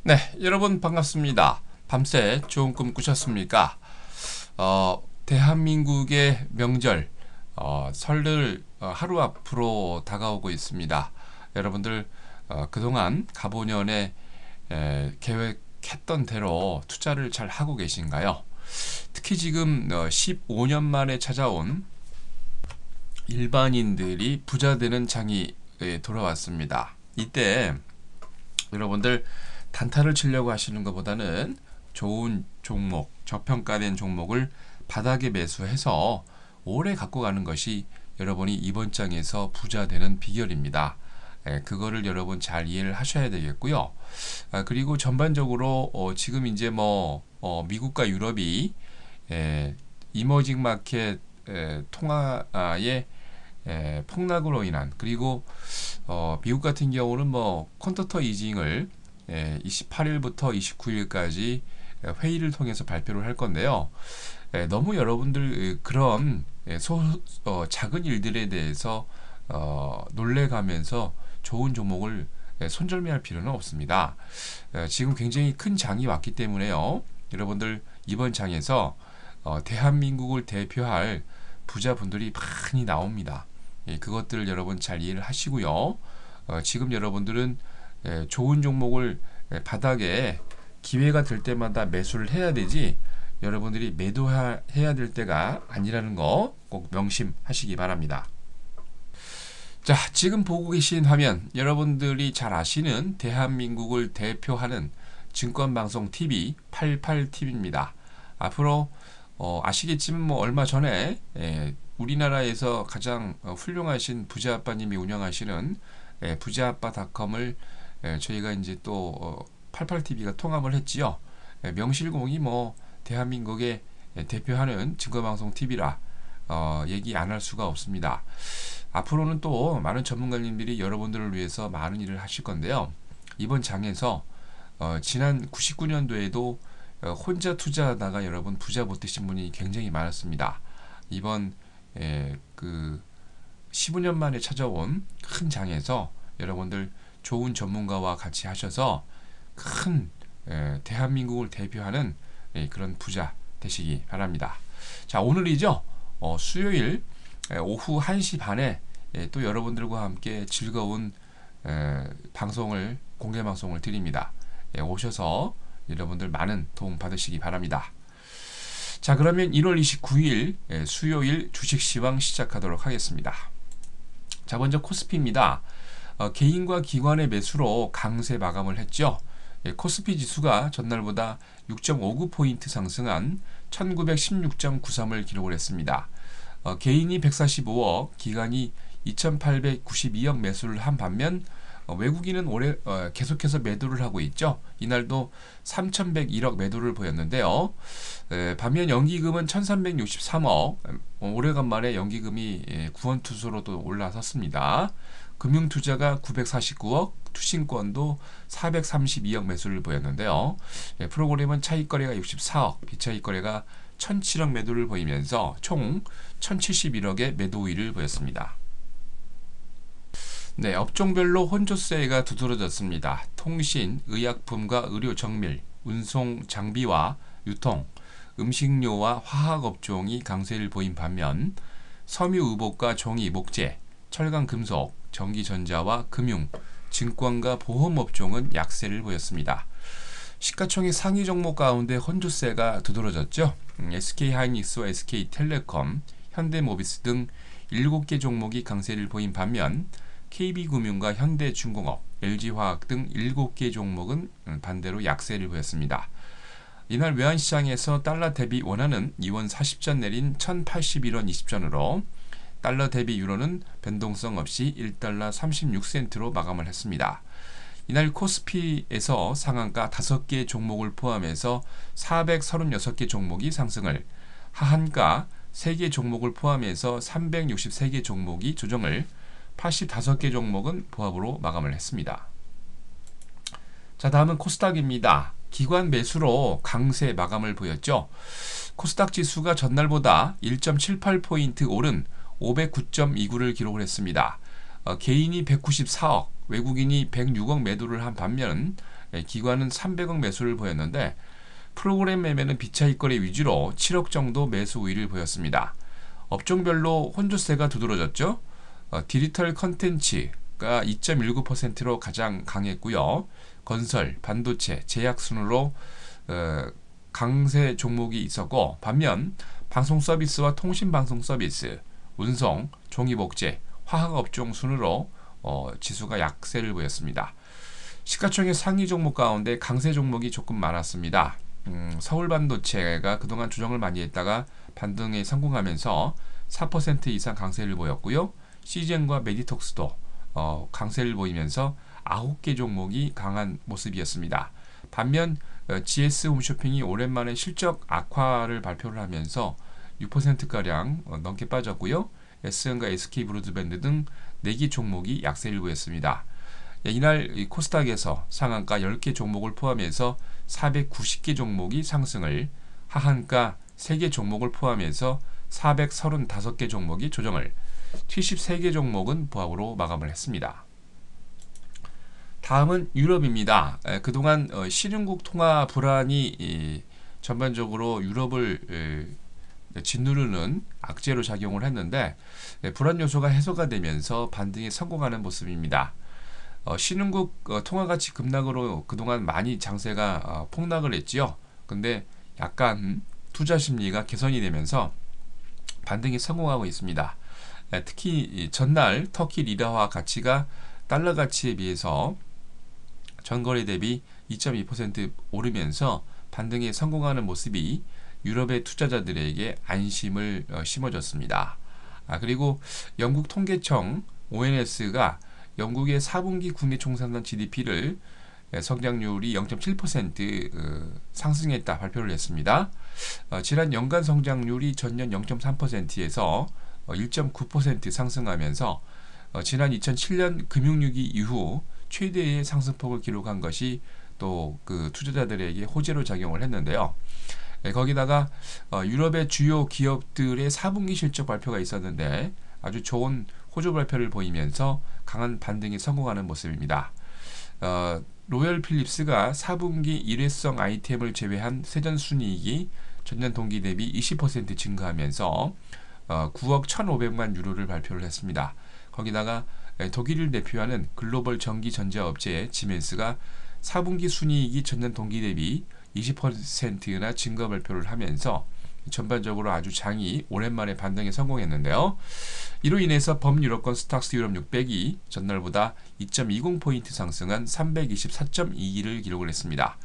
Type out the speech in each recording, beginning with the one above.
네, 여러분 반갑습니다. 밤새 좋은 꿈 꾸셨습니까? 대한민국의 명절 설을 하루 앞으로 다가오고 있습니다. 여러분들 그동안 가보년에 계획했던 대로 투자를 잘 하고 계신가요? 특히 지금 15년 만에 찾아온 일반인들이 부자 되는 장이 돌아왔습니다. 이때 여러분들 단타를 치려고 하시는 것보다는 좋은 종목, 저평가된 종목을 바닥에 매수해서 오래 갖고 가는 것이 여러분이 이번 장에서 부자 되는 비결입니다. 그거를 여러분 잘 이해를 하셔야 되겠고요. 그리고 전반적으로 지금 이제 미국과 유럽이 이머징 마켓 통화의 폭락으로 인한, 그리고 미국 같은 경우는 퀀터터 이징을 28일부터 29일까지 회의를 통해서 발표를 할 건데요. 너무 여러분들 그런 작은 일들에 대해서 놀래가면서 좋은 종목을 손절매할 필요는 없습니다. 지금 굉장히 큰 장이 왔기 때문에요. 여러분들 이번 장에서 대한민국을 대표할 부자분들이 많이 나옵니다. 그것들을 여러분 잘 이해를 하시고요. 지금 여러분들은 좋은 종목을 바닥에 기회가 될 때마다 매수를 해야 되지, 여러분들이 매도해야 될 때가 아니라는 거 꼭 명심하시기 바랍니다. 자, 지금 보고 계신 화면, 여러분들이 잘 아시는 대한민국을 대표하는 증권방송 TV 88TV입니다. 앞으로 아시겠지만 얼마 전에 우리나라에서 가장 훌륭하신 부자아빠님이 운영하시는 부자아빠닷컴을 저희가 이제 또 88TV가 통합을 했지요. 명실공히 대한민국의 대표하는 증권방송 TV라 얘기 안 할 수가 없습니다. 앞으로는 또 많은 전문가님들이 여러분들을 위해서 많은 일을 하실 건데요. 이번 장에서 지난 99년도에도 혼자 투자하다가 여러분 부자 못 되신 분이 굉장히 많았습니다. 이번 15년 만에 찾아온 큰 장에서 여러분들 좋은 전문가와 같이 하셔서 큰 대한민국을 대표하는 그런 부자 되시기 바랍니다. 자, 오늘이죠. 수요일 오후 1시 반에 또 여러분들과 함께 즐거운 공개 방송을 드립니다. 오셔서 여러분들 많은 도움 받으시기 바랍니다. 자, 그러면 1월 29일 수요일 주식시황 시작하도록 하겠습니다. 자, 먼저 코스피입니다. 개인과 기관의 매수로 강세 마감을 했죠. 코스피 지수가 전날보다 6.59포인트 상승한 1916.93을 기록을 했습니다. 개인이 145억, 기관이 2892억 매수를 한 반면 외국인은 계속해서 매도를 하고 있죠. 이날도 3101억 매도를 보였는데요. 반면 연기금은 1363억, 오래간만에 연기금이 구원투수로도 올라섰습니다. 금융투자가 949억, 투신권도 432억 매수를 보였는데요. 프로그램은 차익거래가 64억, 비차익거래가 1007억 매도를 보이면서 총 1071억의 매도 우위를 보였습니다. 네, 업종별로 혼조세가 두드러졌습니다. 통신, 의약품과 의료 정밀, 운송 장비와 유통, 음식료와 화학 업종이 강세를 보인 반면 섬유 의복과 종이, 목재, 철강 금속, 전기전자와 금융, 증권과 보험 업종은 약세를 보였습니다. 시가총액 상위 종목 가운데 혼조세가 두드러졌죠. SK하이닉스와 SK텔레콤, 현대모비스 등 7개 종목이 강세를 보인 반면 KB금융과 현대중공업, LG화학 등 7개 종목은 반대로 약세를 보였습니다. 이날 외환시장에서 달러 대비 원화는 2원 40전 내린 1081원 20전으로 달러 대비 유로는 변동성 없이 1달러 36센트로 마감을 했습니다. 이날 코스피에서 상한가 5개 종목을 포함해서 436개 종목이 상승을, 하한가 3개 종목을 포함해서 363개 종목이 조정을, 85개 종목은 보합으로 마감을 했습니다. 자, 다음은 코스닥입니다. 기관 매수로 강세 마감을 보였죠. 코스닥 지수가 전날보다 1.78포인트 오른 509.29를 기록을 했습니다. 개인이 194억, 외국인이 106억 매도를 한 반면 기관은 300억 매수를 보였는데 프로그램 매매는 비차익 거래 위주로 7억 정도 매수 우위를 보였습니다. 업종별로 혼조세가 두드러졌죠. 디지털 컨텐츠가 2.19%로 가장 강했고요. 건설, 반도체, 제약 순으로 강세 종목이 있었고, 반면 방송 서비스와 통신 방송 서비스, 운송, 종이복제, 화학 업종 순으로 지수가 약세를 보였습니다. 시가총액 상위 종목 가운데 강세 종목이 조금 많았습니다. 서울 반도체가 그동안 조정을 많이 했다가 반등에 성공하면서 4% 이상 강세를 보였고요. 시젠과 메디톡스도 강세를 보이면서 9개 종목이 강한 모습이었습니다. 반면 GS 홈쇼핑이 오랜만에 실적 악화를 발표를 하면서 6%가량 넘게 빠졌고요. SN과 SK브로드밴드 등 4개 종목이 약세를 보였습니다. 이날 코스닥에서 상한가 10개 종목을 포함해서 490개 종목이 상승을, 하한가 3개 종목을 포함해서 435개 종목이 조정을, 73개 종목은 보합으로 마감을 했습니다. 다음은 유럽입니다. 그동안 신흥국 통화 불안이 전반적으로 유럽을 짓누르는 악재로 작용을 했는데, 불안 요소가 해소가 되면서 반등에 성공하는 모습입니다. 신흥국 통화가치 급락으로 그동안 많이 장세가 폭락을 했지요. 근데 약간 투자 심리가 개선이 되면서 반등에 성공하고 있습니다. 특히 전날 터키 리라화 가치가 달러 가치에 비해서 전거래 대비 2.2% 오르면서 반등에 성공하는 모습이 유럽의 투자자들에게 안심을 심어줬습니다. 그리고 영국 통계청 ONS가 영국의 4분기 국내 총생산 GDP를 성장률이 0.7% 상승했다 발표를 했습니다. 지난 연간 성장률이 전년 0.3%에서 1.9% 상승하면서 지난 2007년 금융위기 이후 최대의 상승폭을 기록한 것이 또 그 투자자들에게 호재로 작용을 했는데요. 거기다가 유럽의 주요 기업들의 4분기 실적 발표가 있었는데 아주 좋은 호조 발표를 보이면서 강한 반등에 성공하는 모습입니다. 로열 필립스가 4분기 일회성 아이템을 제외한 세전순이익이 전년 동기 대비 20% 증가하면서 9억 1,500만 유로를 발표를 했습니다. 거기다가 독일을 대표하는 글로벌 전기 전자업체 지멘스가 4분기 순이익이 전년 동기 대비 20%나 증가 발표를 하면서 전반적으로 아주 장이 오랜만에 반등에 성공했는데요. 이로 인해서 범유럽권 스탁스 유럽 600이 전날보다 2.20포인트 상승한 324.22를 기록을 했습니다.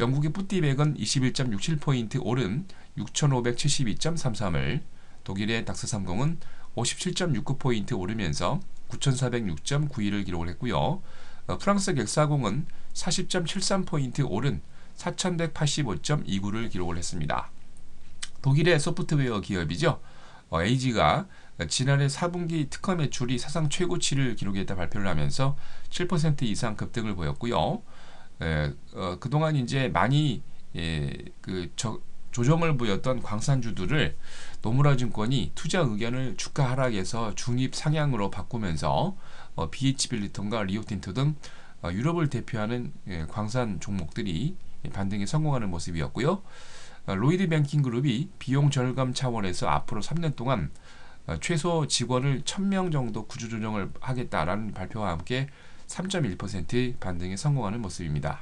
영국의 푸티백은 21.67포인트 오른 6,572.33을, 독일의 닥스30은 57.69포인트 오르면서 9,406.91을 기록을 했고요. 프랑스 객사공은 40.73포인트 오른 4,185.29를 기록을 했습니다. 독일의 소프트웨어 기업이죠. 에이지가 지난해 4분기 특허 매출이 사상 최고치를 기록했다 발표를 하면서 7% 이상 급등을 보였고요. 그동안 이제 많이 조정을 보였던 광산주들을 노무라증권이 투자 의견을 주가 하락에서 중립 상향으로 바꾸면서 BH 빌리턴과 리오틴트 등 유럽을 대표하는 광산 종목들이 반등에 성공하는 모습이었고요. 로이드 뱅킹 그룹이 비용 절감 차원에서 앞으로 3년 동안 최소 직원을 1,000명 정도 구조조정을 하겠다라는 발표와 함께 3.1% 반등에 성공하는 모습입니다.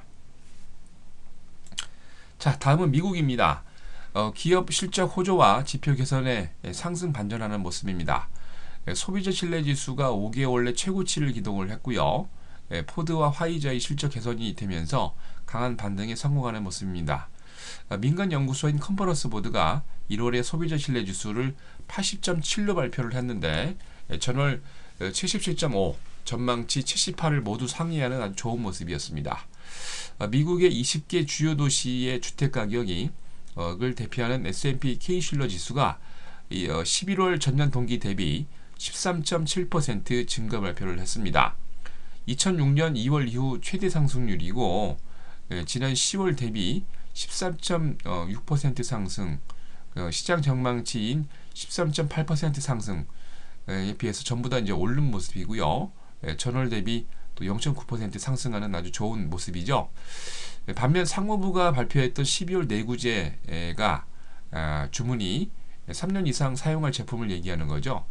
자, 다음은 미국입니다. 기업 실적 호조와 지표 개선에 상승 반전하는 모습입니다. 소비자 신뢰지수가 5개월 내 최고치를 기록을 했고요. 포드와 화이자의 실적 개선이 되면서 강한 반등에 성공하는 모습입니다. 민간 연구소인 컨퍼런스 보드가 1월의 소비자 신뢰지수를 80.7로 발표를 했는데 전월 77.5, 전망치 78을 모두 상회하는 아주 좋은 모습이었습니다. 미국의 20개 주요 도시의 주택가격이 을 대표하는 S&P K-실러 지수가 11월 전년 동기 대비 13.7% 증가 발표를 했습니다. 2006년 2월 이후 최대 상승률이고 지난 10월 대비 13.6% 상승, 시장 전망치인 13.8% 상승에 비해서 전부 다 이제 오른 모습이고요. 전월 대비 또 0.9% 상승하는 아주 좋은 모습이죠. 반면 상무부가 발표했던 12월 내구재가 주문이 3년 이상 사용할 제품을 얘기하는 거죠.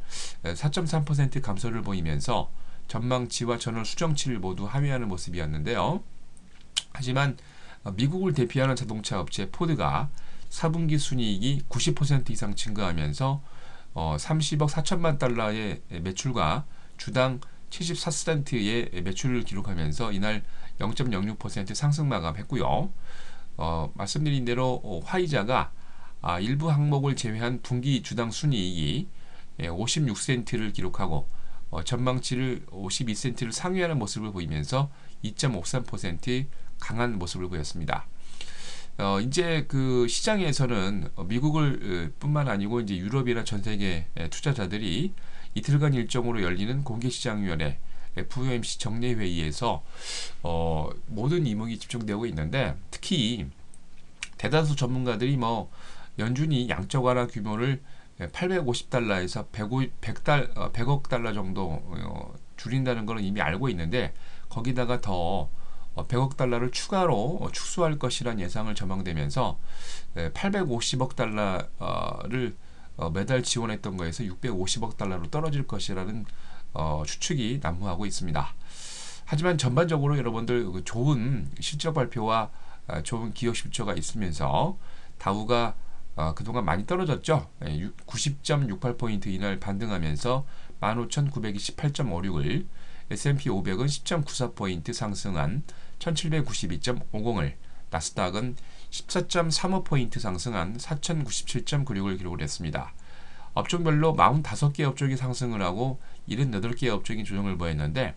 4.3% 감소를 보이면서 전망치와 전월 수정치를 모두 하회하는 모습이었는데요. 하지만 미국을 대표하는 자동차 업체 포드가 4분기 순이익이 90% 이상 증가하면서 30억 4천만 달러의 매출과 주당 74센트의 매출을 기록하면서 이날 0.06% 상승 마감했고요. 말씀드린 대로 화이자가 일부 항목을 제외한 분기 주당 순이익이 56센트를 기록하고 전망치를 52센트를 상회하는 모습을 보이면서 2.53% 강한 모습을 보였습니다. 이제 그 시장에서는 미국을 뿐만 아니고 이제 유럽이나 전 세계 투자자들이 이틀간 일정으로 열리는 공개시장위원회 FOMC 정례회의에서 모든 이목이 집중되고 있는데, 특히 대다수 전문가들이 연준이 양적 완화 규모를 850달러에서 100억 달러 정도 줄인다는 것은 이미 알고 있는데, 거기다가 더 100억 달러를 추가로 축소할 것이라는 예상을 전망되면서 850억 달러를 매달 지원했던 거에서 650억 달러로 떨어질 것이라는 추측이 난무하고 있습니다. 하지만 전반적으로 여러분들 좋은 실적 발표와 좋은 기업 실적가 있으면서 다우가 그동안 많이 떨어졌죠. 90.68포인트 이날 반등하면서 15,928.56을, S&P 500은 10.94포인트 상승한 1792.50을, 나스닥은 14.35포인트 상승한 4097.96을 기록을 했습니다. 업종별로 45개 업종이 상승을 하고 78개 업종이 조정을 보였는데,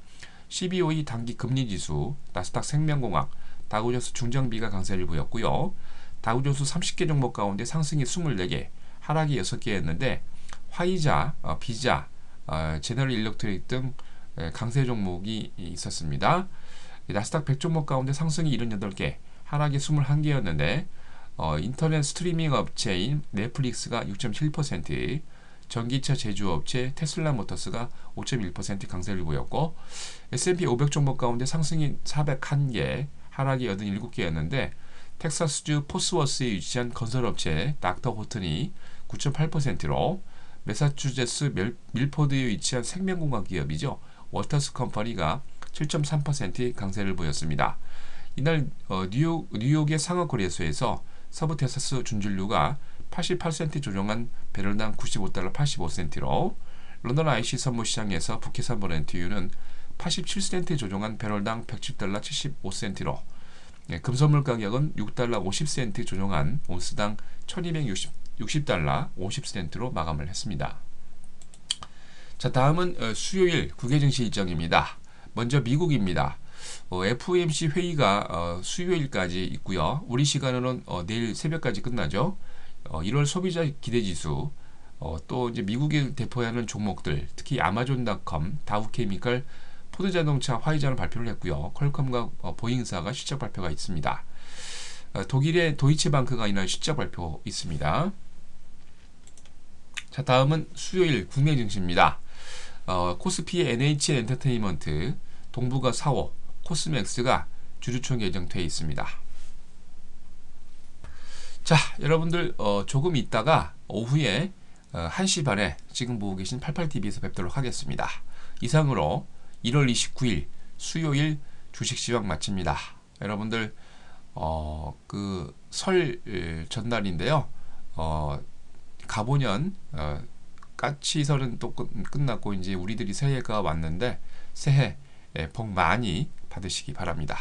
CBOE 단기 금리지수, 나스닥 생명공학, 다우존스 중장비가 강세를 보였고요. 다우존스 30개 종목 가운데 상승이 24개, 하락이 6개였는데 화이자, 비자, 제너럴 일렉트릭 등 강세 종목이 있었습니다. 나스닥 100 종목 가운데 상승이 78개, 하락이 21개였는데 인터넷 스트리밍 업체인 넷플릭스가 6.7%, 전기차 제조업체 테슬라 모터스가 5.1% 강세를 보였고, S&P 500 종목 가운데 상승이 401개, 하락이 87개였는데 텍사스주 포스워스에 위치한 건설업체 닥터 호튼이 9.8%로, 매사추세츠 밀포드에 위치한 생명공학 기업이죠, 월터스 컴퍼니가 7.3% 강세를 보였습니다. 이날 뉴욕의 상하거래소에서 서부 텍사스 준진류가 88센트 조정한 배럴당 95달러 85센트로, 런던 IC 선물시장에서 북해산 브렌트유는 87센트 조정한 배럴당 110달러 75센트로, 금선물 가격은 6달러 50센트 조정한 온스당 1260달러 50센트로 마감을 했습니다. 자, 다음은 수요일 국외 증시 일정입니다. 먼저 미국입니다. FOMC 회의가 수요일까지 있고요. 우리 시간으로는 내일 새벽까지 끝나죠. 1월 소비자 기대지수, 또 이제 미국이 대표하는 종목들, 특히 아마존닷컴, 다우케미칼, 포드자동차, 화이자는 발표를 했고요. 퀄컴과 보잉사가 실적 발표가 있습니다. 독일의 도이치방크가 이날 실적 발표 있습니다. 자, 다음은 수요일 국내 증시입니다. 코스피의 NH 엔터테인먼트, 동부가 4호, 코스맥스가 주주총 예정돼 있습니다. 자, 여러분들 조금 있다가 오후에 1시 반에 지금 보고 계신 88TV에서 뵙도록 하겠습니다. 이상으로 1월 29일 수요일 주식시황 마칩니다. 여러분들 그 설 전날인데요. 가보년 까치설은 또 끝났고 이제 우리들이 새해가 왔는데 새해 복 많이 받으시기 바랍니다.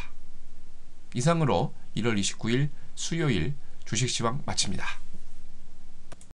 이상으로 1월 29일 수요일 주식시황 마칩니다.